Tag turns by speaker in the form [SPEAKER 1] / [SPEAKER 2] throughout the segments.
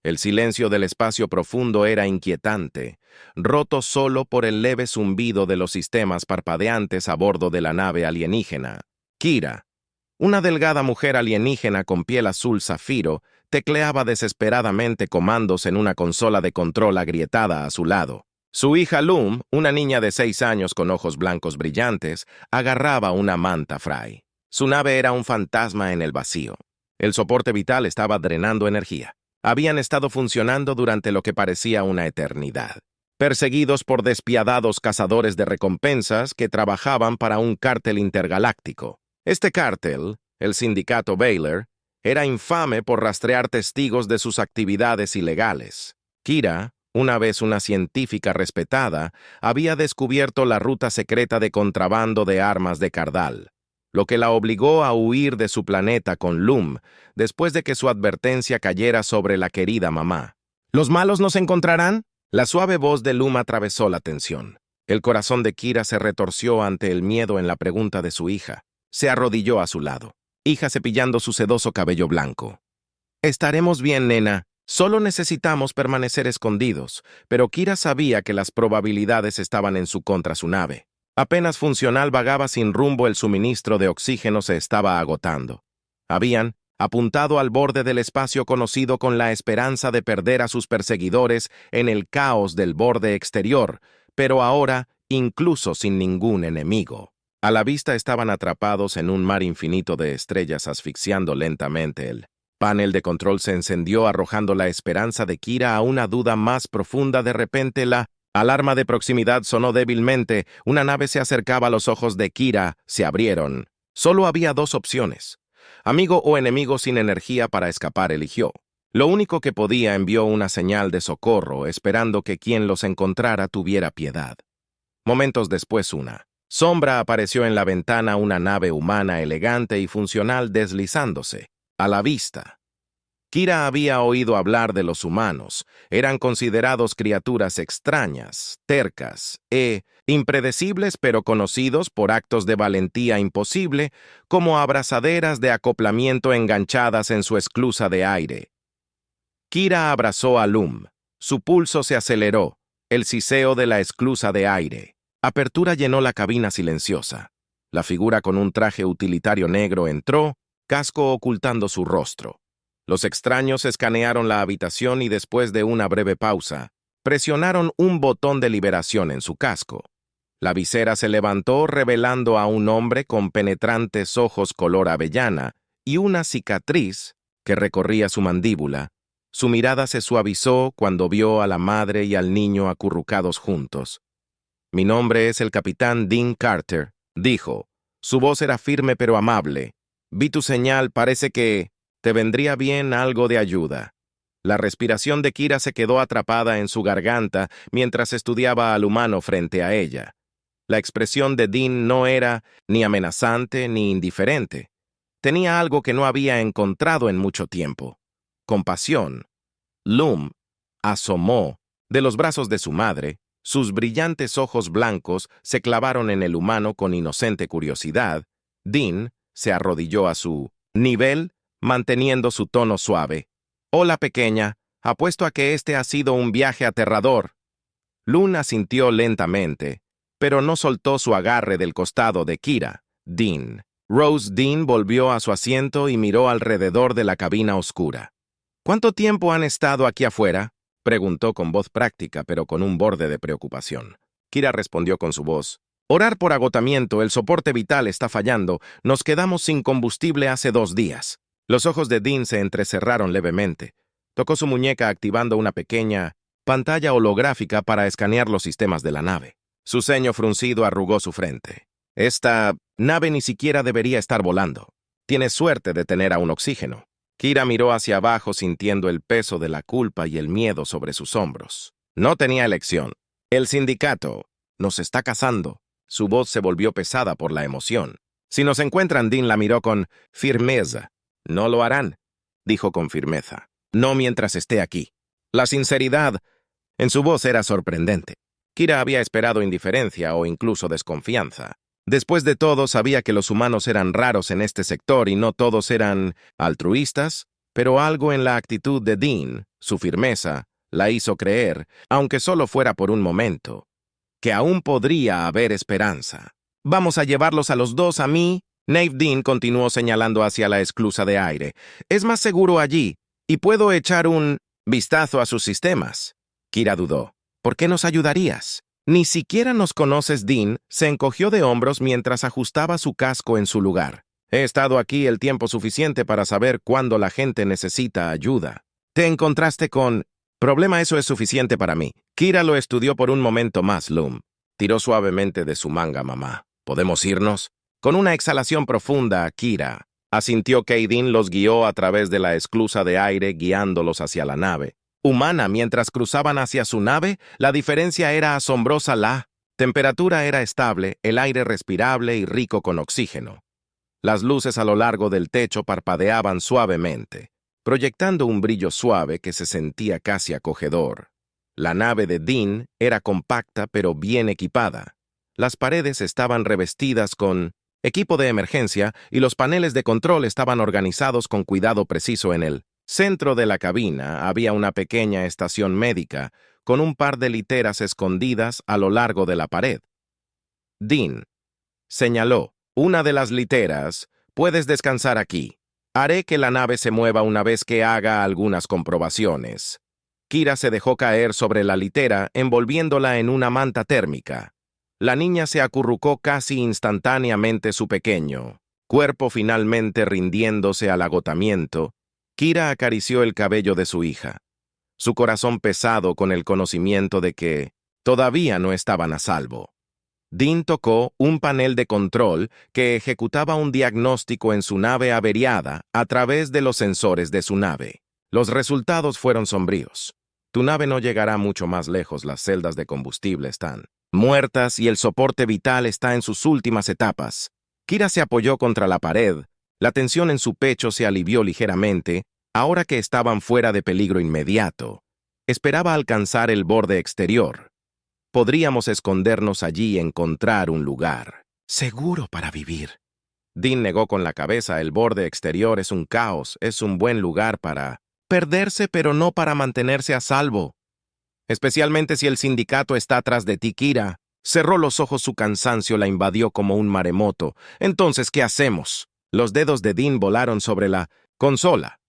[SPEAKER 1] El silencio del espacio profundo era inquietante, roto solo por el leve zumbido de los sistemas parpadeantes a bordo de la nave alienígena. Kira, una delgada mujer alienígena con piel azul zafiro, tecleaba desesperadamente comandos en una consola de control agrietada a su lado. Su hija Lum, una niña de 6 años con ojos blancos brillantes, agarraba una manta fray. Su nave era un fantasma en el vacío. El soporte vital estaba drenando energía. Habían estado funcionando durante lo que parecía una eternidad, perseguidos por despiadados cazadores de recompensas que trabajaban para un cártel intergaláctico. Este cártel, el Sindicato Baylor, era infame por rastrear testigos de sus actividades ilegales. Kira, una vez una científica respetada, había descubierto la ruta secreta de contrabando de armas de Cardal, lo que la obligó a huir de su planeta con Lum, después de que su advertencia cayera sobre la querida mamá. ¿Los malos nos encontrarán? La suave voz de Lum atravesó la tensión. El corazón de Kira se retorció ante el miedo en la pregunta de su hija. Se arrodilló a su lado, hija cepillando su sedoso cabello blanco. Estaremos bien, nena. Solo necesitamos permanecer escondidos, pero Kira sabía que las probabilidades estaban en su contra su nave. Apenas funcional vagaba sin rumbo, el suministro de oxígeno se estaba agotando. Habían apuntado al borde del espacio conocido con la esperanza de perder a sus perseguidores en el caos del borde exterior, pero ahora incluso sin ningún enemigo. A la vista estaban atrapados en un mar infinito de estrellas asfixiando lentamente. El panel de control se encendió arrojando la esperanza de Kira a una duda más profunda. De repente la alarma de proximidad sonó débilmente. Una nave se acercaba a los ojos de Kira. Se abrieron. Solo había 2 opciones. Amigo o enemigo sin energía para escapar eligió. Lo único que podía, envió una señal de socorro, esperando que quien los encontrara tuviera piedad. Momentos después una sombra apareció en la ventana, una nave humana elegante y funcional deslizándose. A la vista. Kira había oído hablar de los humanos. Eran considerados criaturas extrañas, tercas impredecibles, pero conocidos por actos de valentía imposible, como abrazaderas de acoplamiento enganchadas en su esclusa de aire. Kira abrazó a Lum. Su pulso se aceleró. El siseo de la esclusa de aire. Apertura llenó la cabina silenciosa. La figura con un traje utilitario negro entró, casco ocultando su rostro. Los extraños escanearon la habitación y después de una breve pausa, presionaron un botón de liberación en su casco. La visera se levantó revelando a un hombre con penetrantes ojos color avellana y una cicatriz que recorría su mandíbula. Su mirada se suavizó cuando vio a la madre y al niño acurrucados juntos. «Mi nombre es el capitán Dean Carter», dijo. Su voz era firme pero amable. «Vi tu señal, parece que te vendría bien algo de ayuda». La respiración de Kira se quedó atrapada en su garganta mientras estudiaba al humano frente a ella. La expresión de Dean no era ni amenazante ni indiferente. Tenía algo que no había encontrado en mucho tiempo. Compasión. Lum asomó de los brazos de su madre. Sus brillantes ojos blancos se clavaron en el humano con inocente curiosidad. Dean se arrodilló a su nivel, manteniendo su tono suave. «Hola, pequeña. Apuesto a que este ha sido un viaje aterrador». Lum asintió lentamente, pero no soltó su agarre del costado de Kira. Dean. Rose Dean volvió a su asiento y miró alrededor de la cabina oscura. «¿Cuánto tiempo han estado aquí afuera?», preguntó con voz práctica, pero con un borde de preocupación. Kira respondió con su voz. «Orar por agotamiento, el soporte vital está fallando. Nos quedamos sin combustible hace 2 días». Los ojos de Dean se entrecerraron levemente. Tocó su muñeca activando una pequeña pantalla holográfica para escanear los sistemas de la nave. Su ceño fruncido arrugó su frente. «Esta nave ni siquiera debería estar volando. Tienes suerte de tener aún oxígeno». Kira miró hacia abajo sintiendo el peso de la culpa y el miedo sobre sus hombros. No tenía elección. «El sindicato nos está cazando». Su voz se volvió pesada por la emoción. «Si nos encuentran», Dean la miró con firmeza. «No lo harán», dijo con firmeza. «No mientras esté aquí». La sinceridad en su voz era sorprendente. Kira había esperado indiferencia o incluso desconfianza. Después de todo, sabía que los humanos eran raros en este sector y no todos eran altruistas, pero algo en la actitud de Dean, su firmeza, la hizo creer, aunque solo fuera por un momento, que aún podría haber esperanza. «Vamos a llevarlos a los dos a mí». Nave Dean continuó señalando hacia la esclusa de aire. «Es más seguro allí, y puedo echar un vistazo a sus sistemas». Kira dudó. «¿Por qué nos ayudarías?» «Ni siquiera nos conoces». Dean se encogió de hombros mientras ajustaba su casco en su lugar. «He estado aquí el tiempo suficiente para saber cuándo la gente necesita ayuda». «Te encontraste con...» «Problema, eso es suficiente para mí». Kira lo estudió por un momento más. Loom tiró suavemente de su manga. «Mamá, ¿podemos irnos?» Con una exhalación profunda, Kira asintió que Dean los guió a través de la esclusa de aire, guiándolos hacia la nave humana. Mientras cruzaban hacia su nave, la diferencia era asombrosa. La temperatura era estable, el aire respirable y rico con oxígeno. Las luces a lo largo del techo parpadeaban suavemente, proyectando un brillo suave que se sentía casi acogedor. La nave de Dean era compacta pero bien equipada. Las paredes estaban revestidas con equipo de emergencia y los paneles de control estaban organizados con cuidado preciso. En el centro de la cabina había una pequeña estación médica con un par de literas escondidas a lo largo de la pared. Dean señaló: «Una de las literas, puedes descansar aquí. Haré que la nave se mueva una vez que haga algunas comprobaciones». Kira se dejó caer sobre la litera, envolviéndola en una manta térmica. La niña se acurrucó casi instantáneamente, su pequeño cuerpo finalmente rindiéndose al agotamiento. Kira acarició el cabello de su hija, su corazón pesado con el conocimiento de que todavía no estaban a salvo. Dean tocó un panel de control que ejecutaba un diagnóstico en su nave averiada a través de los sensores de su nave. Los resultados fueron sombríos. «Tu nave no llegará mucho más lejos. Las celdas de combustible están muertas y el soporte vital está en sus últimas etapas». Kira se apoyó contra la pared. La tensión en su pecho se alivió ligeramente, ahora que estaban fuera de peligro inmediato. Esperaba alcanzar el borde exterior. «Podríamos escondernos allí y encontrar un lugar seguro para vivir». Dean negó con la cabeza. «El borde exterior es un caos. Es un buen lugar para perderse, pero no para mantenerse a salvo. Especialmente si el sindicato está atrás de ti». Kira cerró los ojos. Su cansancio la invadió como un maremoto. «Entonces, ¿qué hacemos?» Los dedos de Dean volaron sobre la consola.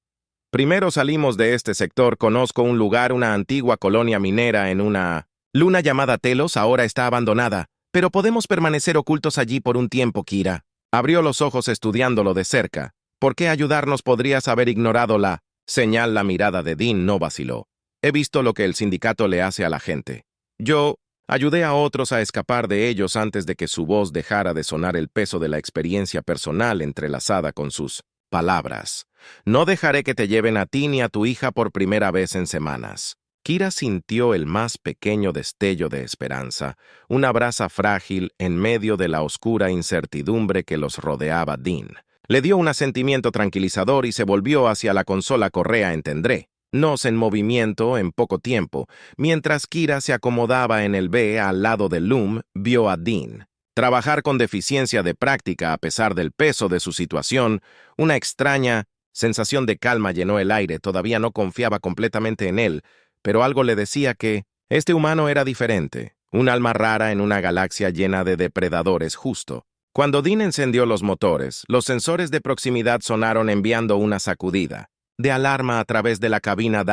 [SPEAKER 1] «Primero salimos de este sector. Conozco un lugar, una antigua colonia minera en una luna llamada Telos. Ahora está abandonada, pero podemos permanecer ocultos allí por un tiempo». Kira abrió los ojos estudiándolo de cerca. «¿Por qué ayudarnos? Podrías haber ignorado la señal». La mirada de Dean no vaciló. «He visto lo que el sindicato le hace a la gente. Yo ayudé a otros a escapar de ellos antes de que su voz dejara de sonar el peso de la experiencia personal entrelazada con sus palabras. No dejaré que te lleven a ti ni a tu hija por primera vez en semanas». Kira sintió el más pequeño destello de esperanza, una brasa frágil en medio de la oscura incertidumbre que los rodeaba. Dean le dio un asentimiento tranquilizador y se volvió hacia la consola correa. «Entendré. Nos en movimiento en poco tiempo». Mientras Kira se acomodaba en el B al lado de Loom, vio a Dean trabajar con deficiencia de práctica a pesar del peso de su situación. Una extraña sensación de calma llenó el aire. Todavía no confiaba completamente en él, pero algo le decía que este humano era diferente, un alma rara en una galaxia llena de depredadores. Justo cuando Dean encendió los motores, los sensores de proximidad sonaron, enviando una sacudida de alarma a través de la cabina.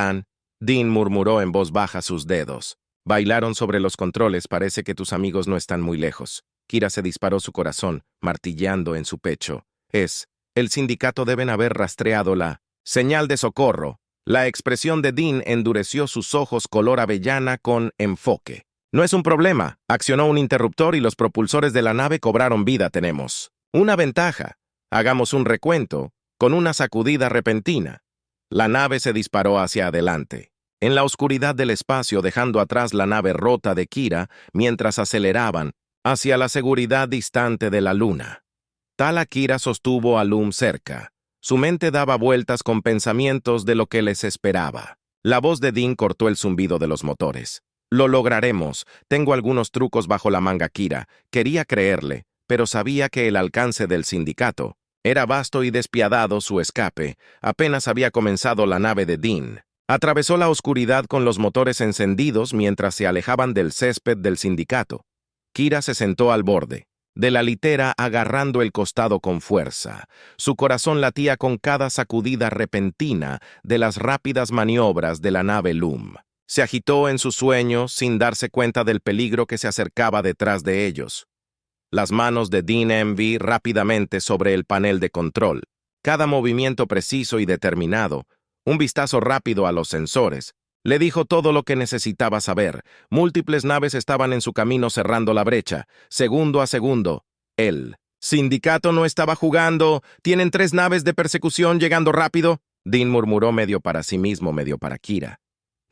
[SPEAKER 1] Dean murmuró en voz baja. Sus dedos bailaron sobre los controles. «Parece que tus amigos no están muy lejos». Kira se disparó, su corazón martillando en su pecho. «Es el sindicato. Deben haber rastreado la señal de socorro». La expresión de Dean endureció, sus ojos color avellana con enfoque. «No es un problema». Accionó un interruptor y los propulsores de la nave cobraron vida. «Tenemos una ventaja. Hagamos un recuento». Con una sacudida repentina, la nave se disparó hacia adelante, en la oscuridad del espacio, dejando atrás la nave rota de Kira mientras aceleraban hacia la seguridad distante de la luna. Tala Kira sostuvo a Loom cerca. Su mente daba vueltas con pensamientos de lo que les esperaba. La voz de Dean cortó el zumbido de los motores. «Lo lograremos. Tengo algunos trucos bajo la manga». Kira quería creerle, pero sabía que el alcance del sindicato Era vasto y despiadado su escape. Apenas había comenzado la nave de Dean. Atravesó la oscuridad con los motores encendidos mientras se alejaban del césped del sindicato. Kira se sentó al borde de la litera agarrando el costado con fuerza. Su corazón latía con cada sacudida repentina de las rápidas maniobras de la nave Loom. Se agitó en sus sueños sin darse cuenta del peligro que se acercaba detrás de ellos. Las manos de Dean envió rápidamente sobre el panel de control. Cada movimiento preciso y determinado, un vistazo rápido a los sensores, le dijo todo lo que necesitaba saber. Múltiples naves estaban en su camino cerrando la brecha, segundo a segundo. El sindicato no estaba jugando. ¿Tienen 3 naves de persecución llegando rápido? Dean murmuró medio para sí mismo, medio para Kira.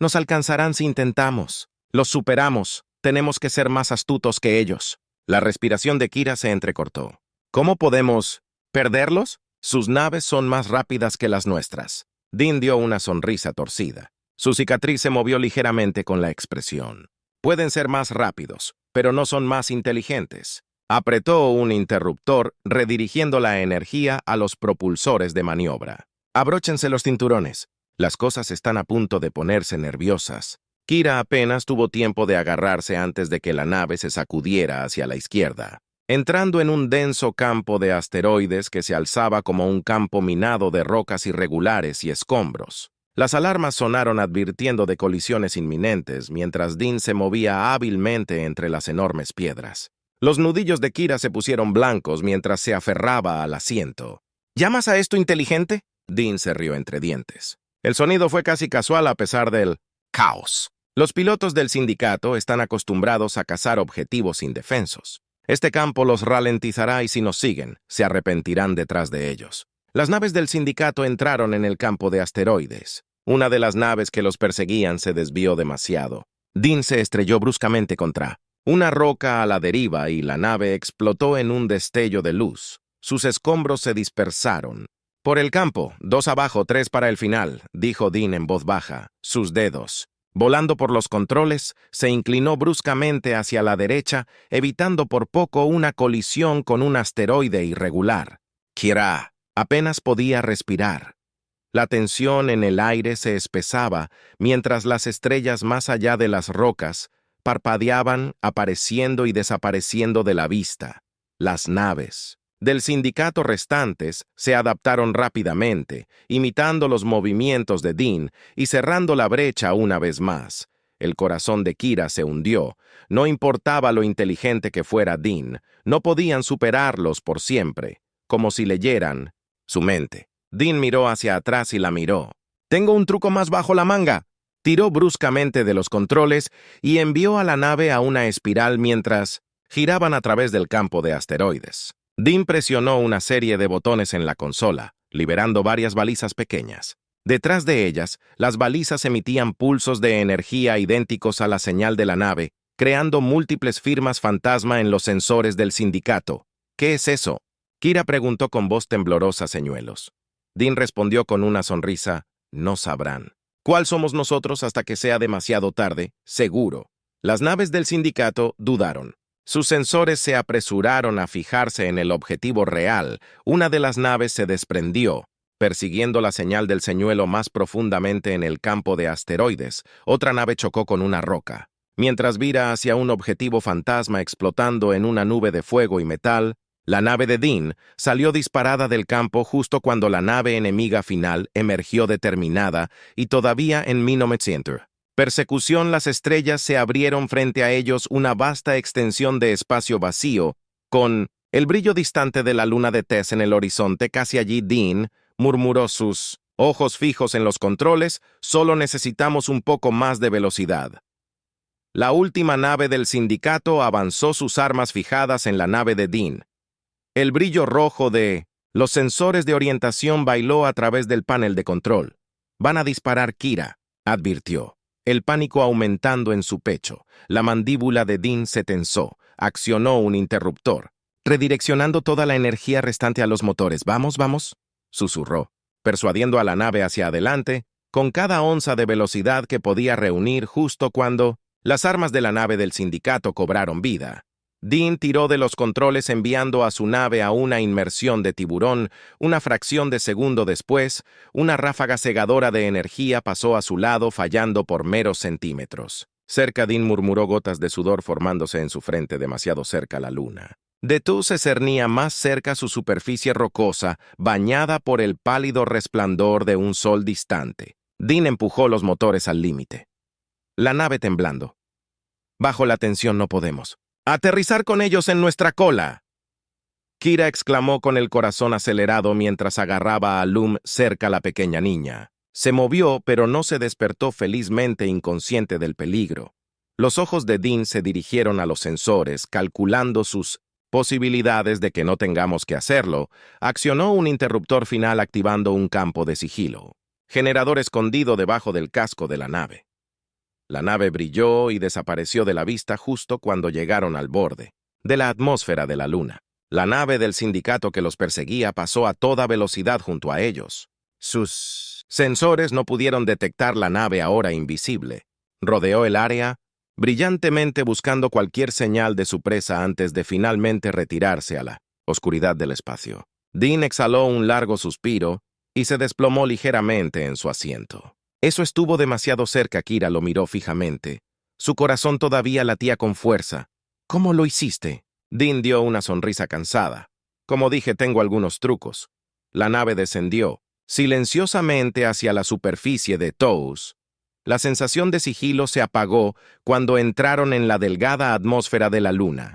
[SPEAKER 1] Nos alcanzarán si intentamos. Los superamos. Tenemos que ser más astutos que ellos. La respiración de Kira se entrecortó. ¿Cómo podemos perderlos? Sus naves son más rápidas que las nuestras. Dean dio una sonrisa torcida. Su cicatriz se movió ligeramente con la expresión. Pueden ser más rápidos, pero no son más inteligentes. Apretó un interruptor, redirigiendo la energía a los propulsores de maniobra. Abróchense los cinturones. Las cosas están a punto de ponerse nerviosas. Kira apenas tuvo tiempo de agarrarse antes de que la nave se sacudiera hacia la izquierda, entrando en un denso campo de asteroides que se alzaba como un campo minado de rocas irregulares y escombros. Las alarmas sonaron advirtiendo de colisiones inminentes mientras Dean se movía hábilmente entre las enormes piedras. Los nudillos de Kira se pusieron blancos mientras se aferraba al asiento. ¿Llamas a esto inteligente? Dean se rió entre dientes. El sonido fue casi casual a pesar del caos. Los pilotos del sindicato están acostumbrados a cazar objetivos indefensos. Este campo los ralentizará y si nos siguen, se arrepentirán detrás de ellos. Las naves del sindicato entraron en el campo de asteroides. Una de las naves que los perseguían se desvió demasiado. Dean se estrelló bruscamente contra una roca a la deriva y la nave explotó en un destello de luz. Sus escombros se dispersaron. Por el campo, 2 abajo, 3 para el final, dijo Dean en voz baja. Sus dedos, volando por los controles, se inclinó bruscamente hacia la derecha, evitando por poco una colisión con un asteroide irregular. Kira apenas podía respirar. La tensión en el aire se espesaba mientras las estrellas más allá de las rocas parpadeaban, apareciendo y desapareciendo de la vista. Las naves del sindicato restantes se adaptaron rápidamente, imitando los movimientos de Dean y cerrando la brecha una vez más. El corazón de Kira se hundió. No importaba lo inteligente que fuera Dean, no podían superarlos por siempre, como si leyeran su mente. Dean miró hacia atrás y la miró. «Tengo un truco más bajo la manga». Tiró bruscamente de los controles y envió a la nave a una espiral mientras giraban a través del campo de asteroides. Dean presionó una serie de botones en la consola, liberando varias balizas pequeñas. Detrás de ellas, las balizas emitían pulsos de energía idénticos a la señal de la nave, creando múltiples firmas fantasma en los sensores del sindicato. «¿Qué es eso?», Kira preguntó con voz temblorosa señuelos. Dean respondió con una sonrisa. «No sabrán. ¿Cuál somos nosotros hasta que sea demasiado tarde? Seguro». Las naves del sindicato dudaron. Sus sensores se apresuraron a fijarse en el objetivo real. Una de las naves se desprendió, persiguiendo la señal del señuelo más profundamente en el campo de asteroides. Otra nave chocó con una roca. Mientras vira hacia un objetivo fantasma explotando en una nube de fuego y metal, la nave de Dean salió disparada del campo justo cuando la nave enemiga final emergió determinada y todavía en 1900. Persecución, las estrellas se abrieron frente a ellos una vasta extensión de espacio vacío, con el brillo distante de la luna de Tess en el horizonte casi allí. Dean murmuró, sus ojos fijos en los controles. «Solo necesitamos un poco más de velocidad». La última nave del sindicato avanzó, sus armas fijadas en la nave de Dean. El brillo rojo de los sensores de orientación bailó a través del panel de control. «Van a disparar», Kira advirtió, el pánico aumentando en su pecho. La mandíbula de Dean se tensó. Accionó un interruptor, redireccionando toda la energía restante a los motores. «Vamos, vamos», susurró, persuadiendo a la nave hacia adelante, con cada onza de velocidad que podía reunir justo cuando las armas de la nave del sindicato cobraron vida. Dean tiró de los controles enviando a su nave a una inmersión de tiburón. Una fracción de segundo después, una ráfaga cegadora de energía pasó a su lado fallando por meros centímetros. Cerca, Dean murmuró gotas de sudor formándose en su frente demasiado cerca a la luna. Detú se cernía más cerca su superficie rocosa, bañada por el pálido resplandor de un sol distante. Dean empujó los motores al límite. La nave temblando. Bajo la tensión no podemos. ¡Aterrizar con ellos en nuestra cola! Kira exclamó con el corazón acelerado mientras agarraba a Lum cerca a la pequeña niña. Se movió, pero no se despertó felizmente inconsciente del peligro. Los ojos de Dean se dirigieron a los sensores, calculando sus posibilidades de que no tengamos que hacerlo. Accionó un interruptor final activando un campo de sigilo. Generador escondido debajo del casco de la nave. La nave brilló y desapareció de la vista justo cuando llegaron al borde de la atmósfera de la luna. La nave del sindicato que los perseguía pasó a toda velocidad junto a ellos. Sus sensores no pudieron detectar la nave ahora invisible. Rodeó el área brillantemente buscando cualquier señal de su presa antes de finalmente retirarse a la oscuridad del espacio. Dean exhaló un largo suspiro y se desplomó ligeramente en su asiento. Eso estuvo demasiado cerca. Kira lo miró fijamente. Su corazón todavía latía con fuerza. ¿Cómo lo hiciste? Dean dio una sonrisa cansada. Como dije, tengo algunos trucos. La nave descendió silenciosamente hacia la superficie de Tous. La sensación de sigilo se apagó cuando entraron en la delgada atmósfera de la luna.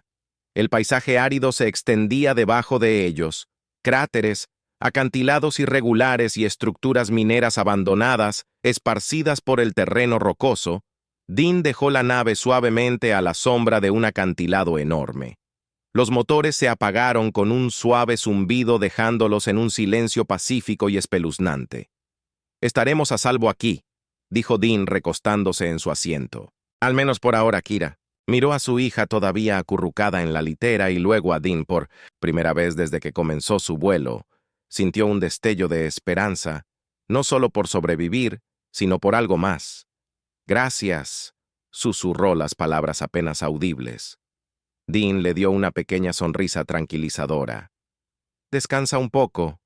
[SPEAKER 1] El paisaje árido se extendía debajo de ellos. Cráteres, acantilados irregulares y estructuras mineras abandonadas, esparcidas por el terreno rocoso. Dean dejó la nave suavemente a la sombra de un acantilado enorme. Los motores se apagaron con un suave zumbido dejándolos en un silencio pacífico y espeluznante. «Estaremos a salvo aquí», dijo Dean recostándose en su asiento. «Al menos por ahora, Kira». Miró a su hija todavía acurrucada en la litera y luego a Dean por primera vez desde que comenzó su vuelo. Sintió un destello de esperanza, no solo por sobrevivir, sino por algo más. «Gracias», susurró las palabras apenas audibles. Dean le dio una pequeña sonrisa tranquilizadora. «Descansa un poco.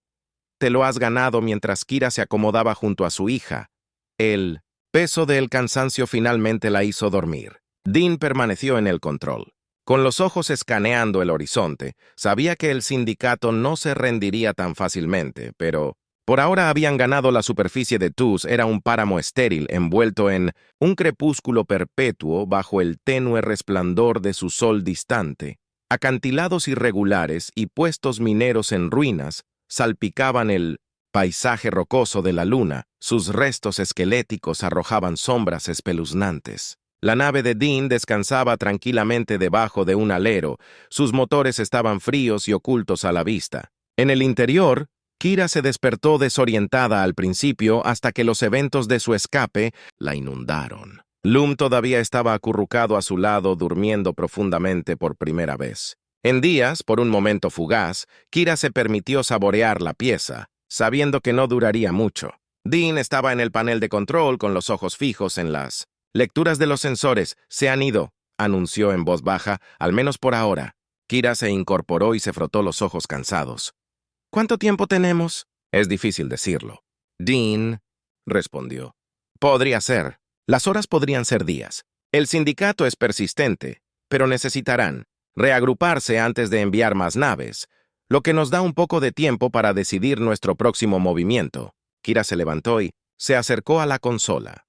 [SPEAKER 1] Te lo has ganado», mientras Kira se acomodaba junto a su hija. El peso del cansancio finalmente la hizo dormir. Dean permaneció en el control. Con los ojos escaneando el horizonte, sabía que el sindicato no se rendiría tan fácilmente, pero por ahora habían ganado la superficie de Tous. Era un páramo estéril envuelto en un crepúsculo perpetuo bajo el tenue resplandor de su sol distante. Acantilados irregulares y puestos mineros en ruinas salpicaban el paisaje rocoso de la luna. Sus restos esqueléticos arrojaban sombras espeluznantes. La nave de Dean descansaba tranquilamente debajo de un alero. Sus motores estaban fríos y ocultos a la vista. En el interior, Kira se despertó desorientada al principio hasta que los eventos de su escape la inundaron. Lum todavía estaba acurrucado a su lado, durmiendo profundamente por primera vez. En días, por un momento fugaz, Kira se permitió saborear la pieza, sabiendo que no duraría mucho. Dean estaba en el panel de control con los ojos fijos en las lecturas de los sensores. «Se han ido», anunció en voz baja, «al menos por ahora». Kira se incorporó y se frotó los ojos cansados. «¿Cuánto tiempo tenemos?» «Es difícil decirlo». «Dean», respondió. «Podría ser. Las horas podrían ser días. El sindicato es persistente, pero necesitarán reagruparse antes de enviar más naves, lo que nos da un poco de tiempo para decidir nuestro próximo movimiento». Kira se levantó y se acercó a la consola.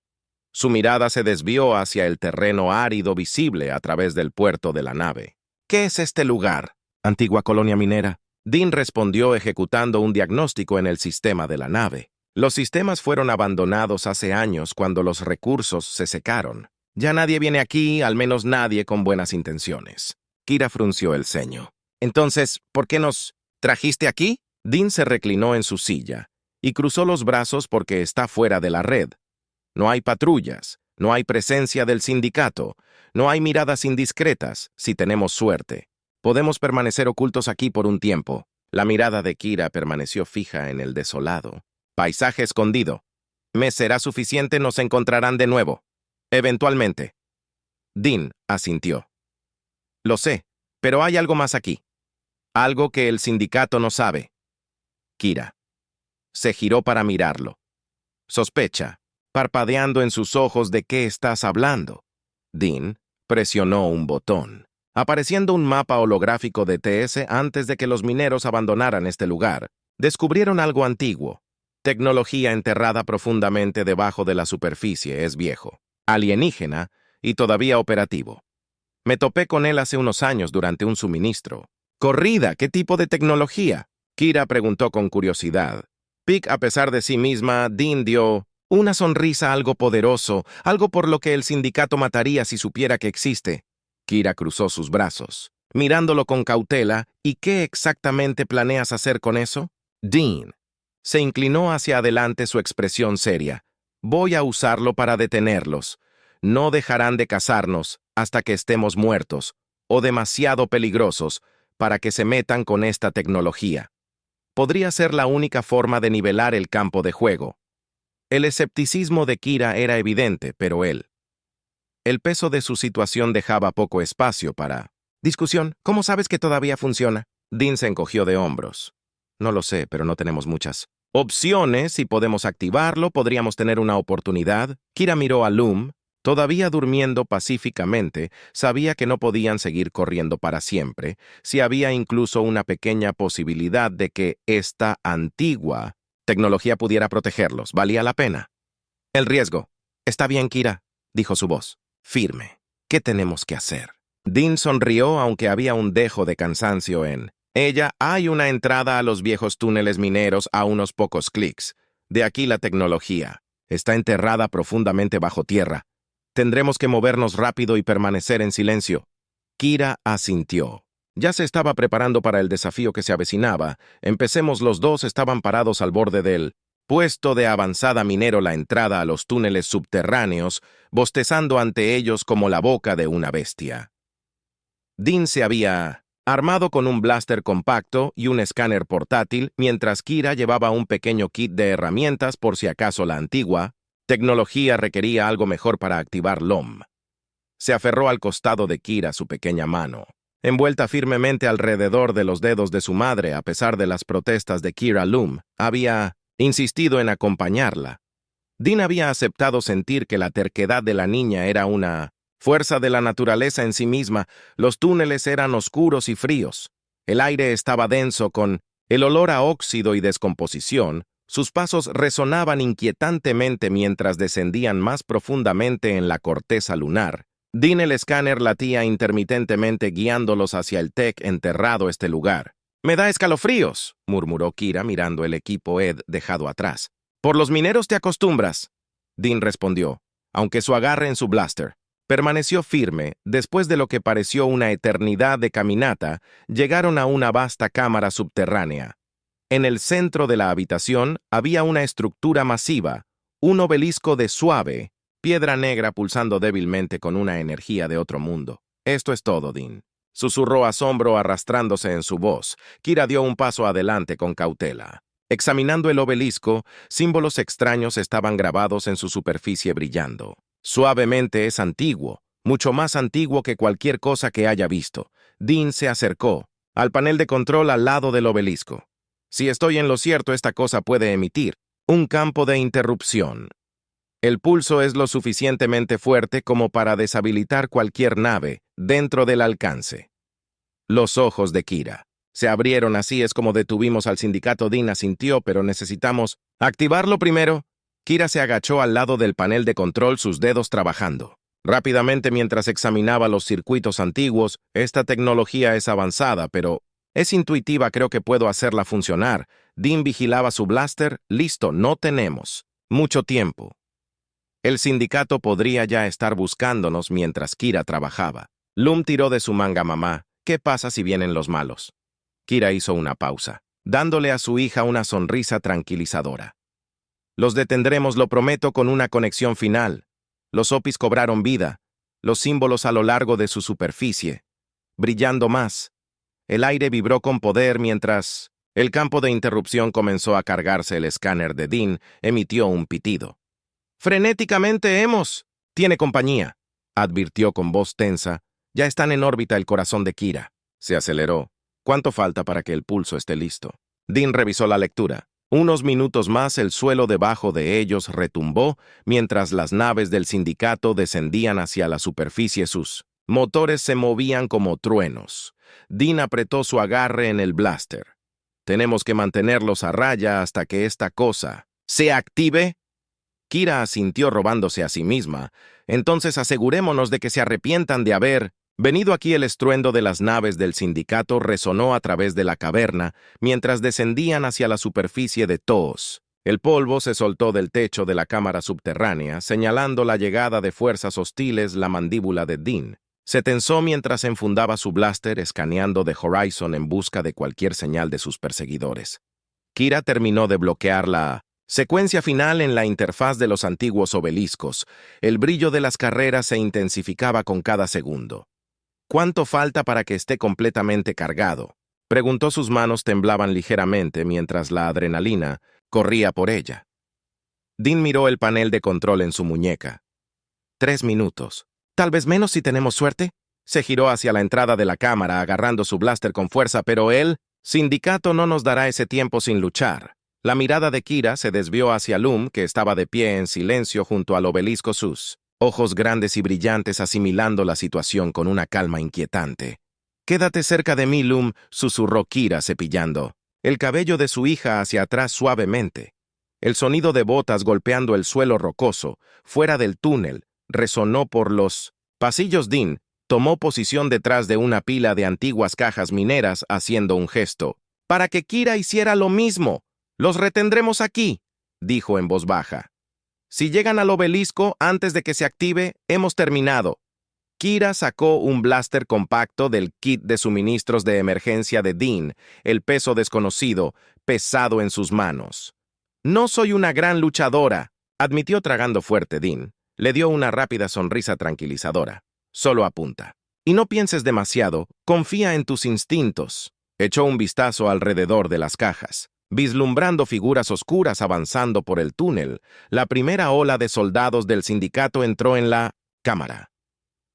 [SPEAKER 1] Su mirada se desvió hacia el terreno árido visible a través del puerto de la nave. «¿Qué es este lugar?» «Antigua colonia minera». Dean respondió ejecutando un diagnóstico en el sistema de la nave. Los sistemas fueron abandonados hace años cuando los recursos se secaron. Ya nadie viene aquí, al menos nadie con buenas intenciones. Kira frunció el ceño. «Entonces, ¿por qué nos trajiste aquí?» Dean se reclinó en su silla y cruzó los brazos porque está fuera de la red. No hay patrullas, no hay presencia del sindicato, no hay miradas indiscretas, si tenemos suerte. Podemos permanecer ocultos aquí por un tiempo. La mirada de Kira permaneció fija en el desolado paisaje escondido. «Me será suficiente, nos encontrarán de nuevo. Eventualmente». Dean asintió. «Lo sé, Pero hay algo más aquí. Algo que el sindicato no sabe. Kira. Se giró para mirarlo. Sospecha, parpadeando en sus ojos de qué estás hablando. Dean presionó un botón, apareciendo un mapa holográfico de TS antes de que los mineros abandonaran este lugar. Descubrieron algo antiguo. Tecnología enterrada profundamente debajo de la superficie, es viejo. Alienígena y todavía operativo. Me topé con él hace unos años durante un suministro. «Corrida, ¿qué tipo de tecnología?», Kira preguntó con curiosidad. Pick, a pesar de sí misma, Dean dio una sonrisa algo poderoso, algo por lo que el sindicato mataría si supiera que existe. Kira cruzó sus brazos, mirándolo con cautela. «¿Y qué exactamente planeas hacer con eso?». Dean se inclinó hacia adelante, su expresión seria. «Voy a usarlo para detenerlos. No dejarán de cazarnos hasta que estemos muertos, o demasiado peligrosos, para que se metan con esta tecnología. Podría ser la única forma de nivelar el campo de juego». El escepticismo de Kira era evidente, pero el peso de su situación dejaba poco espacio para discusión. «¿Cómo sabes que todavía funciona?». Dean se encogió de hombros. «No lo sé, pero no tenemos muchas opciones. Si podemos activarlo, podríamos tener una oportunidad». Kira miró a Loom. Todavía durmiendo pacíficamente, sabía que no podían seguir corriendo para siempre, si había incluso una pequeña posibilidad de que esta antigua tecnología pudiera protegerlos. ¿Valía la pena? El riesgo. «Está bien, Kira», dijo su voz, firme. «¿Qué tenemos que hacer?». Dean sonrió, aunque había un dejo de cansancio en ella. «Hay una entrada a los viejos túneles mineros a unos pocos clics. De aquí la tecnología. Está enterrada profundamente bajo tierra. Tendremos que movernos rápido y permanecer en silencio». Kira asintió. Ya se estaba preparando para el desafío que se avecinaba. Empecemos. Los dos estaban parados al borde del puesto de avanzada minero, la entrada a los túneles subterráneos, bostezando ante ellos como la boca de una bestia. Dean se había armado con un blaster compacto y un escáner portátil, mientras Kira llevaba un pequeño kit de herramientas por si acaso la antigua tecnología requería algo mejor para activar LOM. Se aferró al costado de Kira, su pequeña mano, envuelta firmemente alrededor de los dedos de su madre. A pesar de las protestas de Kira, Loom había insistido en acompañarla. Dean había aceptado sentir que la terquedad de la niña era una fuerza de la naturaleza en sí misma. Los túneles eran oscuros y fríos. El aire estaba denso con el olor a óxido y descomposición. Sus pasos resonaban inquietantemente mientras descendían más profundamente en la corteza lunar. Dean, el escáner latía intermitentemente guiándolos hacia el tech enterrado este lugar. «Me da escalofríos», murmuró Kira mirando el equipo Ed dejado atrás. «Por los mineros te acostumbras», Dean respondió, aunque su agarre en su blaster permaneció firme. Después de lo que pareció una eternidad de caminata, llegaron a una vasta cámara subterránea. En el centro de la habitación había una estructura masiva, un obelisco de suave piedra negra pulsando débilmente con una energía de otro mundo. «Esto es todo, Dean», susurró asombro arrastrándose en su voz. Kira dio un paso adelante con cautela. Examinando el obelisco, símbolos extraños estaban grabados en su superficie brillando. Suavemente. «Es antiguo, mucho más antiguo que cualquier cosa que haya visto». Dean se acercó al panel de control al lado del obelisco. «Si estoy en lo cierto, esta cosa puede emitir un campo de interrupción. El pulso es lo suficientemente fuerte como para deshabilitar cualquier nave dentro del alcance». Los ojos de Kira se abrieron. «Así es como detuvimos al sindicato». Dean asintió. «Pero necesitamos activarlo primero». Kira se agachó al lado del panel de control, sus dedos trabajando rápidamente mientras examinaba los circuitos antiguos. «Esta tecnología es avanzada, pero es intuitiva. Creo que puedo hacerla funcionar». Dean vigilaba su blaster. «Listo, no tenemos mucho tiempo». El sindicato podría ya estar buscándonos mientras Kira trabajaba. Loom tiró de su manga. «Mamá, ¿qué pasa si vienen los malos?». Kira hizo una pausa, dándole a su hija una sonrisa tranquilizadora. «Los detendremos, lo prometo», con una conexión final. Los Opis cobraron vida, los símbolos a lo largo de su superficie, brillando más. El aire vibró con poder mientras el campo de interrupción comenzó a cargarse. El escáner de Dean emitió un pitido. «Frenéticamente hemos. Tiene compañía», advirtió con voz tensa. «Ya están en órbita». El corazón de Kira Se aceleró. ¿Cuánto falta para que el pulso esté listo? Dean revisó la lectura. Unos minutos más el suelo debajo de ellos retumbó mientras las naves del sindicato descendían hacia la superficie. Sus motores se movían como truenos. Dean apretó su agarre en el blaster. Tenemos que mantenerlos a raya hasta que esta cosa se active. Kira asintió robándose a sí misma. Entonces asegurémonos de que se arrepientan de haber venido aquí. El estruendo de las naves del sindicato resonó a través de la caverna mientras descendían hacia la superficie de Toos. El polvo se soltó del techo de la cámara subterránea, señalando la llegada de fuerzas hostiles. La mandíbula de Dean se tensó mientras enfundaba su blaster, escaneando de Horizon en busca de cualquier señal de sus perseguidores. Kira terminó de bloquear la secuencia final en la interfaz de los antiguos obeliscos. El brillo de las carreras se intensificaba con cada segundo. ¿Cuánto falta para que esté completamente cargado?, preguntó. Sus manos temblaban ligeramente mientras la adrenalina corría por ella. Dean miró el panel de control en su muñeca. 3 minutos. Tal vez menos si tenemos suerte. Se giró hacia la entrada de la cámara, agarrando su blaster con fuerza, pero el sindicato no nos dará ese tiempo sin luchar. La mirada de Kira se desvió hacia Lum, que estaba de pie en silencio junto al obelisco, sus ojos grandes y brillantes asimilando la situación con una calma inquietante. «Quédate cerca de mí, Lum», susurró Kira cepillando el cabello de su hija hacia atrás suavemente. El sonido de botas golpeando el suelo rocoso, fuera del túnel, resonó por los pasillos. Dean tomó posición detrás de una pila de antiguas cajas mineras, haciendo un gesto para que Kira hiciera lo mismo. «Los retendremos aquí», dijo en voz baja. «Si llegan al obelisco antes de que se active, hemos terminado». Kira sacó un blaster compacto del kit de suministros de emergencia de Dean, el peso desconocido, pesado en sus manos. «No soy una gran luchadora», admitió tragando fuerte. Dean le dio una rápida sonrisa tranquilizadora. «Solo apunta. Y no pienses demasiado, confía en tus instintos». Echó un vistazo alrededor de las cajas, vislumbrando figuras oscuras avanzando por el túnel. La primera ola de soldados del sindicato entró en la cámara,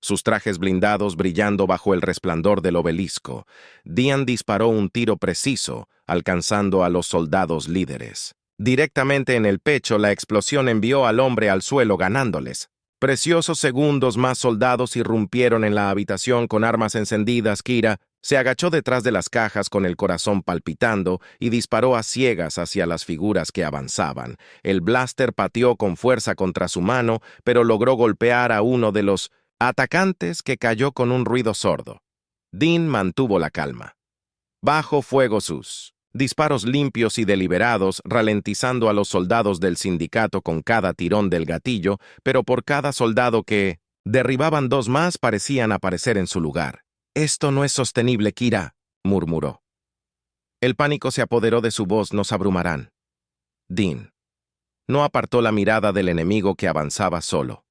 [SPEAKER 1] sus trajes blindados brillando bajo el resplandor del obelisco. Dean disparó un tiro preciso, alcanzando a los soldados líderes. Directamente en el pecho, la explosión envió al hombre al suelo, ganándoles preciosos segundos más. Soldados irrumpieron en la habitación con armas encendidas. Kira se agachó detrás de las cajas con el corazón palpitando y disparó a ciegas hacia las figuras que avanzaban. El blaster pateó con fuerza contra su mano, pero logró golpear a uno de los atacantes, que cayó con un ruido sordo. Dean mantuvo la calma. Bajo fuego sus disparos limpios y deliberados, ralentizando a los soldados del sindicato con cada tirón del gatillo, pero por cada soldado que derribaban, 2 más parecían aparecer en su lugar. «Esto no es sostenible, Kira», murmuró. El pánico se apoderó de su voz. «Nos abrumarán». Dean no apartó la mirada del enemigo que avanzaba solo.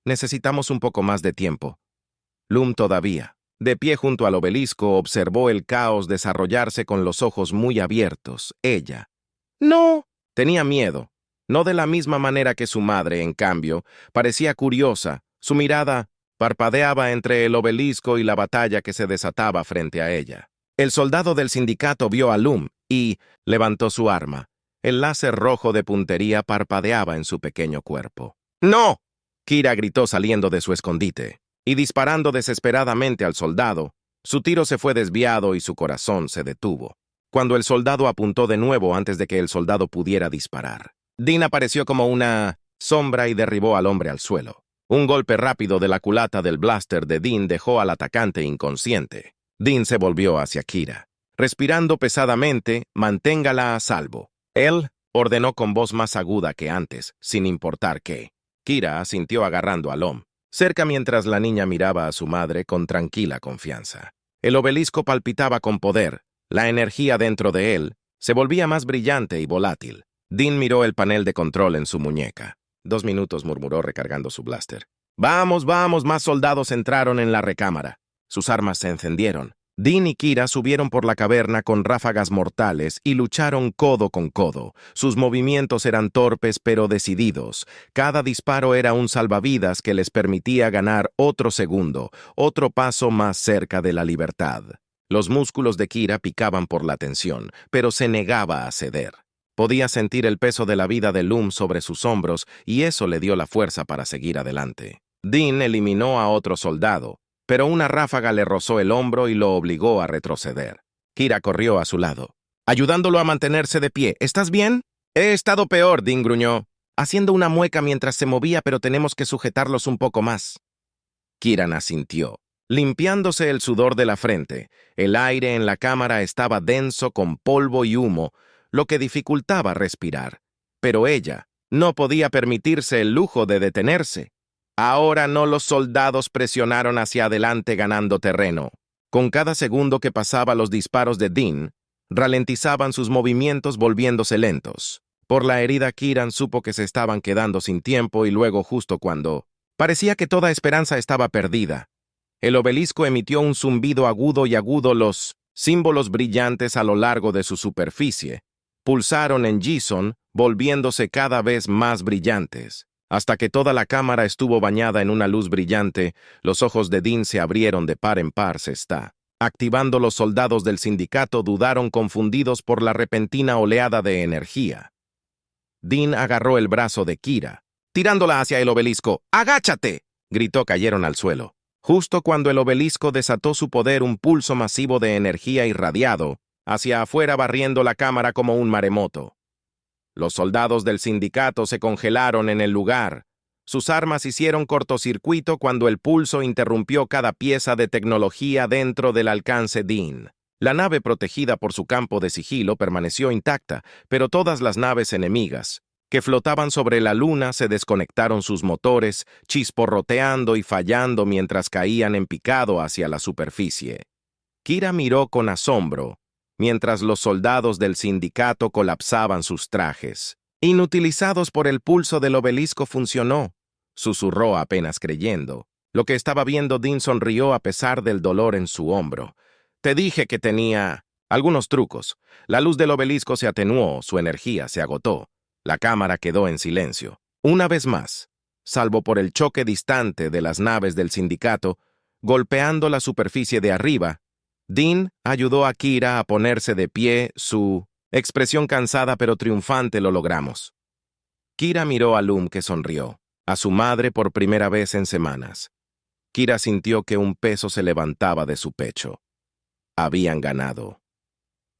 [SPEAKER 1] «Necesitamos un poco más de tiempo». Lum, todavía de pie junto al obelisco, observó el caos desarrollarse con los ojos muy abiertos. Ella no tenía miedo, no de la misma manera que su madre. En cambio, parecía curiosa. Su mirada parpadeaba entre el obelisco y la batalla que se desataba frente a ella. El soldado del sindicato vio a Lum y levantó su arma. El láser rojo de puntería parpadeaba en su pequeño cuerpo. «¡No!», Kira gritó saliendo de su escondite y disparando desesperadamente al soldado. Su tiro se fue desviado y su corazón se detuvo cuando el soldado apuntó de nuevo antes de que el soldado pudiera disparar. Dean apareció como una sombra y derribó al hombre al suelo. Un golpe rápido de la culata del blaster de Dean dejó al atacante inconsciente. Dean se volvió hacia Kira. Respirando pesadamente, «Manténgala a salvo». Él ordenó con voz más aguda que antes, sin importar qué. Kira asintió agarrando a Lom cerca mientras la niña miraba a su madre con tranquila confianza. El obelisco palpitaba con poder. La energía dentro de él se volvía más brillante y volátil. Dean miró el panel de control en su muñeca. 2 minutos, murmuró recargando su blaster. «Vamos, vamos», más soldados entraron en la recámara. Sus armas se encendieron. Dean y Kira subieron por la caverna con ráfagas mortales y lucharon codo con codo. Sus movimientos eran torpes pero decididos. Cada disparo era un salvavidas que les permitía ganar otro segundo, otro paso más cerca de la libertad. Los músculos de Kira picaban por la tensión, pero se negaba a ceder. Podía sentir el peso de la vida de Loom sobre sus hombros y eso le dio la fuerza para seguir adelante. Dean eliminó a otro soldado, pero una ráfaga le rozó el hombro y lo obligó a retroceder. Kira corrió a su lado, ayudándolo a mantenerse de pie. ¿Estás bien? He estado peor, Dean gruñó, haciendo una mueca mientras se movía, pero tenemos que sujetarlos un poco más. Kieran asintió, limpiándose el sudor de la frente. El aire en la cámara estaba denso con polvo y humo, lo que dificultaba respirar. Pero ella no podía permitirse el lujo de detenerse. Ahora no, los soldados presionaron hacia adelante ganando terreno. Con cada segundo que pasaba, los disparos de Dean ralentizaban sus movimientos volviéndose lentos. Por la herida, Kieran supo que se estaban quedando sin tiempo y luego, justo cuando parecía que toda esperanza estaba perdida, el obelisco emitió un zumbido agudo y agudo. Los símbolos brillantes a lo largo de su superficie pulsaron en Jason, volviéndose cada vez más brillantes. Hasta que toda la cámara estuvo bañada en una luz brillante, los ojos de Dean se abrieron de par en par. Se está activando. Los soldados del sindicato dudaron, confundidos por la repentina oleada de energía. Dean agarró el brazo de Kira, tirándola hacia el obelisco. ¡Agáchate!, gritó. Cayeron al suelo. Justo cuando el obelisco desató su poder, un pulso masivo de energía irradiado hacia afuera, barriendo la cámara como un maremoto. Los soldados del sindicato se congelaron en el lugar. Sus armas hicieron cortocircuito cuando el pulso interrumpió cada pieza de tecnología dentro del alcance Dean. La nave, protegida por su campo de sigilo, permaneció intacta, pero todas las naves enemigas que flotaban sobre la luna se desconectaron, sus motores chisporroteando y fallando mientras caían en picado hacia la superficie. Kira miró con asombro mientras los soldados del sindicato colapsaban sus trajes. Inutilizados por el pulso del obelisco, funcionó, susurró apenas creyendo. Lo que estaba viendo, Dean sonrió a pesar del dolor en su hombro. Te dije que tenía algunos trucos. La luz del obelisco se atenuó, su energía se agotó. La cámara quedó en silencio. Una vez más, salvo por el choque distante de las naves del sindicato, golpeando la superficie de arriba, Dean ayudó a Kira a ponerse de pie, su expresión cansada pero triunfante. Lo logramos. Kira miró a Loom, que sonrió, a su madre por primera vez en semanas. Kira sintió que un peso se levantaba de su pecho. Habían ganado.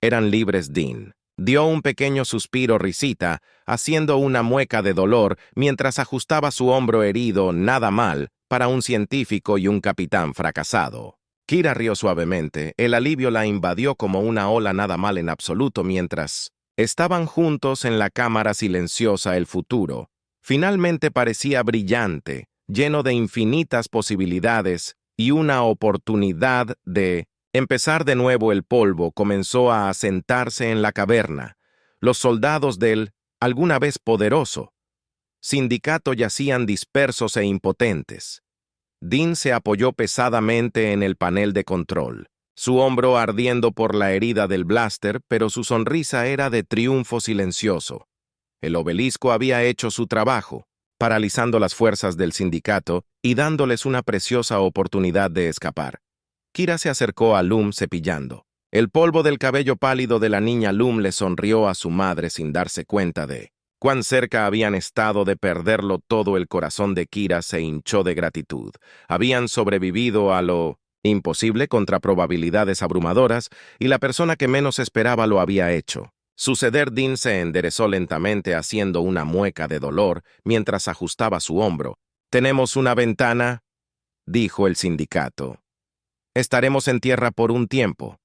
[SPEAKER 1] Eran libres. Dean dio un pequeño suspiro, risita, haciendo una mueca de dolor mientras ajustaba su hombro herido. Nada mal para un científico y un capitán fracasado. Kira rió suavemente. El alivio la invadió como una ola. Nada mal en absoluto. Mientras estaban juntos en la cámara silenciosa, el futuro finalmente parecía brillante, lleno de infinitas posibilidades y una oportunidad de empezar de nuevo. El polvo comenzó a asentarse en la caverna. Los soldados del, alguna vez poderoso, sindicato yacían dispersos e impotentes. Dean se apoyó pesadamente en el panel de control, su hombro ardiendo por la herida del blaster, pero su sonrisa era de triunfo silencioso. El obelisco había hecho su trabajo, paralizando las fuerzas del sindicato y dándoles una preciosa oportunidad de escapar. Kira se acercó a Loom cepillando. El polvo del cabello pálido de la niña. Loom le sonrió a su madre sin darse cuenta de cuán cerca habían estado de perderlo todo. El corazón de Kira se hinchó de gratitud. Habían sobrevivido a lo imposible contra probabilidades abrumadoras y la persona que menos esperaba lo había hecho. Suceder. Dean se enderezó lentamente, haciendo una mueca de dolor mientras ajustaba su hombro. «Tenemos una ventana», dijo el sindicato. «Estaremos en tierra por un tiempo,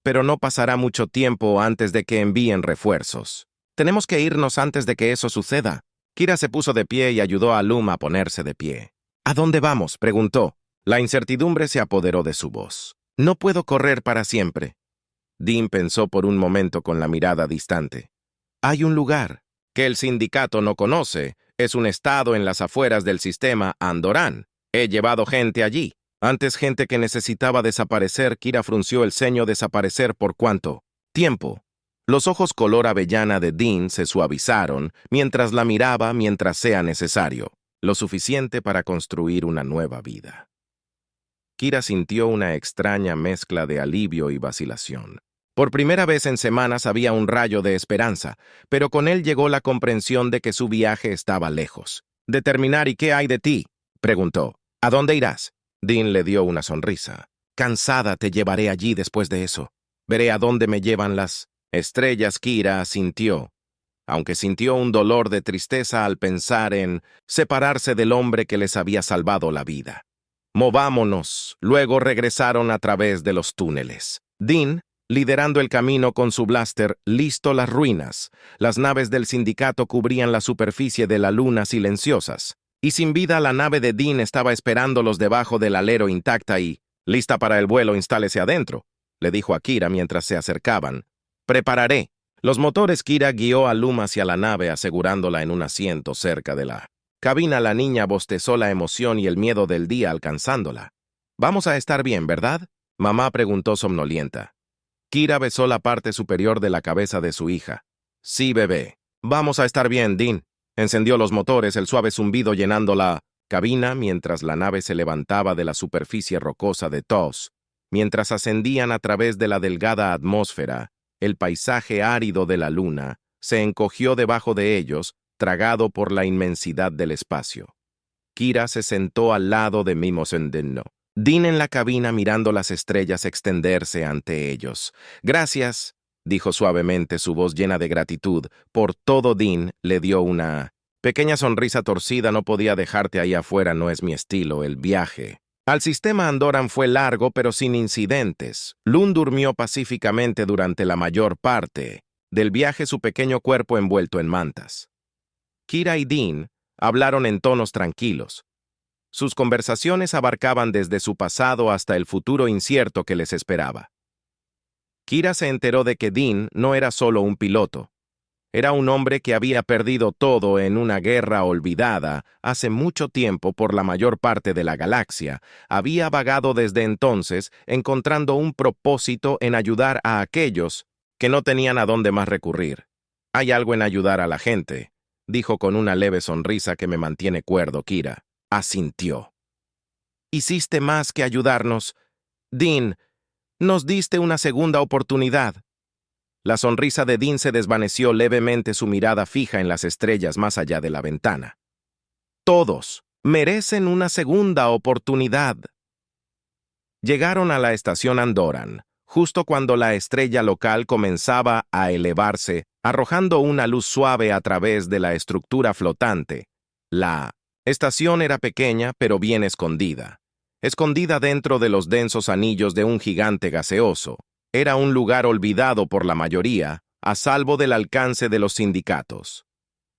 [SPEAKER 1] pero no pasará mucho tiempo antes de que envíen refuerzos. Tenemos que irnos antes de que eso suceda». Kira se puso de pie y ayudó a Loom a ponerse de pie. «¿A dónde vamos?», preguntó. La incertidumbre se apoderó de su voz. «No puedo correr para siempre». Dean pensó por un momento con la mirada distante. «Hay un lugar que el sindicato no conoce. Es un estado en las afueras del sistema Andorán. He llevado gente allí. Antes, gente que necesitaba desaparecer». Kira frunció el ceño. «¿Desaparecer por cuánto tiempo?». Los ojos color avellana de Dean se suavizaron mientras la miraba. «Mientras sea necesario. Lo suficiente para construir una nueva vida». Kira sintió una extraña mezcla de alivio y vacilación. Por primera vez en semanas había un rayo de esperanza, pero con él llegó la comprensión de que su viaje estaba lejos. «Determinar, ¿y qué hay de ti?», preguntó. «¿A dónde irás?». Dean le dio una sonrisa. «Cansada te llevaré allí después de eso. Veré a dónde me llevan las estrellas». Kira asintió, aunque sintió un dolor de tristeza al pensar en separarse del hombre que les había salvado la vida. «Movámonos». Luego regresaron a través de los túneles. Dean, liderando el camino con su blaster, listo las ruinas. Las naves del sindicato cubrían la superficie de la luna silenciosas. Y sin vida la nave de Dean estaba esperándolos debajo del alero intacta y, «Lista para el vuelo, instálese adentro», le dijo a Kira mientras se acercaban. «Prepararé». Los motores. Kira guió a Lum hacia la nave asegurándola en un asiento cerca de la cabina. La niña bostezó, la emoción y el miedo del día alcanzándola. «Vamos a estar bien, ¿verdad?», mamá preguntó somnolienta. Kira besó la parte superior de la cabeza de su hija. «Sí, bebé. Vamos a estar bien, Dean». Encendió los motores, el suave zumbido llenando la cabina mientras la nave se levantaba de la superficie rocosa de TOS. Mientras ascendían a través de la delgada atmósfera, el paisaje árido de la luna se encogió debajo de ellos, tragado por la inmensidad del espacio. Kira se sentó al lado de Mimosendeno. Dean en la cabina mirando las estrellas extenderse ante ellos. «Gracias», dijo suavemente, su voz llena de gratitud. «Por todo». Dean le dio una pequeña sonrisa torcida. «No podía dejarte ahí afuera, no es mi estilo». El viaje al sistema Andoran fue largo pero sin incidentes. Lum durmió pacíficamente durante la mayor parte del viaje, su pequeño cuerpo envuelto en mantas. Kira y Dean hablaron en tonos tranquilos. Sus conversaciones abarcaban desde su pasado hasta el futuro incierto que les esperaba. Kira se enteró de que Dean no era solo un piloto. Era un hombre que había perdido todo en una guerra olvidada hace mucho tiempo por la mayor parte de la galaxia. Había vagado desde entonces, encontrando un propósito en ayudar a aquellos que no tenían a dónde más recurrir. «Hay algo en ayudar a la gente», dijo con una leve sonrisa que me mantiene cuerdo. Kira asintió. «Hiciste más que ayudarnos, Dean. Nos diste una segunda oportunidad». La sonrisa de Dean se desvaneció levemente, su mirada fija en las estrellas más allá de la ventana. «Todos merecen una segunda oportunidad». Llegaron a la estación Andoran, justo cuando la estrella local comenzaba a elevarse, arrojando una luz suave a través de la estructura flotante. La estación era pequeña pero bien escondida dentro de los densos anillos de un gigante gaseoso. Era un lugar olvidado por la mayoría, a salvo del alcance de los sindicatos.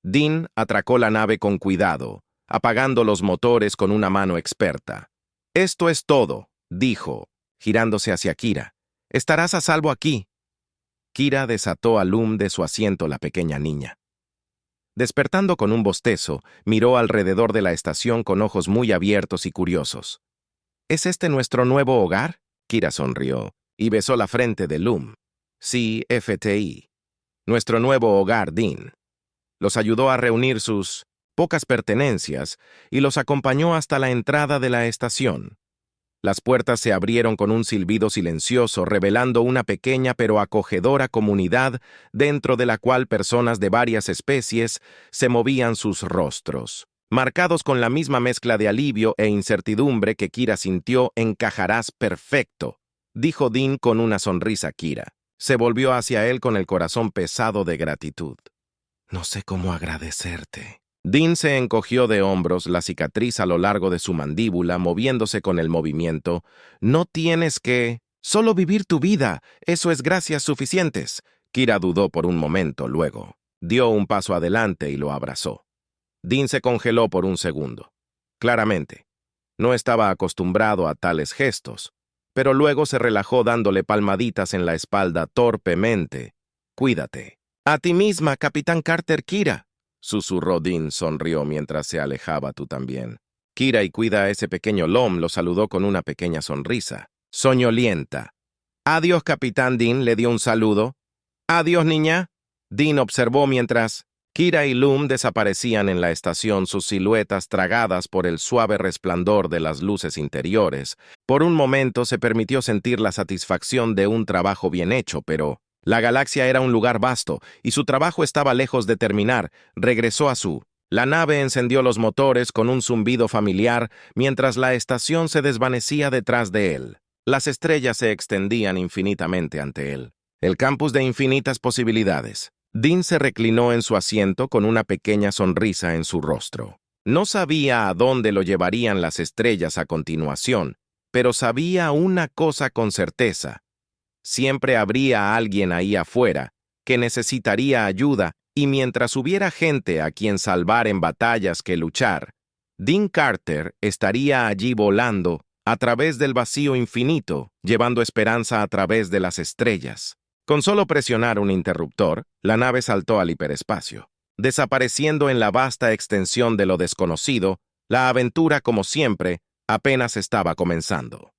[SPEAKER 1] Dean atracó la nave con cuidado, apagando los motores con una mano experta. «Esto es todo», dijo, girándose hacia Kira. «Estarás a salvo aquí». Kira desató a Lum de su asiento, la pequeña niña. Despertando con un bostezo, miró alrededor de la estación con ojos muy abiertos y curiosos. «¿Es este nuestro nuevo hogar?», Kira sonrió y besó la frente de Lum. «Sí, FTI. Nuestro nuevo hogar, Dean». Los ayudó a reunir sus pocas pertenencias y los acompañó hasta la entrada de la estación. Las puertas se abrieron con un silbido silencioso, revelando una pequeña pero acogedora comunidad dentro de la cual personas de varias especies se movían, sus rostros marcados con la misma mezcla de alivio e incertidumbre que Kira sintió. «Encajarás perfecto», dijo Dean con una sonrisa. Kira se volvió hacia él con el corazón pesado de gratitud. «No sé cómo agradecerte». Dean se encogió de hombros, la cicatriz a lo largo de su mandíbula moviéndose con el movimiento. «No tienes que solo vivir tu vida, eso es gracias suficientes». Kira dudó por un momento, luego dio un paso adelante y lo abrazó. Dean se congeló por un segundo. Claramente, no estaba acostumbrado a tales gestos, pero luego se relajó dándole palmaditas en la espalda torpemente. «Cuídate». «A ti misma, Capitán Carter». «Kira», susurró Dean. Sonrió mientras se alejaba. «Tú también, Kira, y cuida a ese pequeño Lom», lo saludó con una pequeña sonrisa soñolienta. «Adiós, Capitán». Dean le dio un saludo. «Adiós, niña». Dean observó mientras Kira y Loom desaparecían en la estación, sus siluetas tragadas por el suave resplandor de las luces interiores. Por un momento se permitió sentir la satisfacción de un trabajo bien hecho, pero la galaxia era un lugar vasto y su trabajo estaba lejos de terminar. Regresó a su... La nave encendió los motores con un zumbido familiar mientras la estación se desvanecía detrás de él. Las estrellas se extendían infinitamente ante él. El campus de infinitas posibilidades. Dean se reclinó en su asiento con una pequeña sonrisa en su rostro. No sabía a dónde lo llevarían las estrellas a continuación, pero sabía una cosa con certeza. Siempre habría alguien ahí afuera que necesitaría ayuda, y mientras hubiera gente a quien salvar en batallas que luchar, Dean Carter estaría allí volando a través del vacío infinito, llevando esperanza a través de las estrellas. Con solo presionar un interruptor, la nave saltó al hiperespacio. Desapareciendo en la vasta extensión de lo desconocido, la aventura, como siempre, apenas estaba comenzando.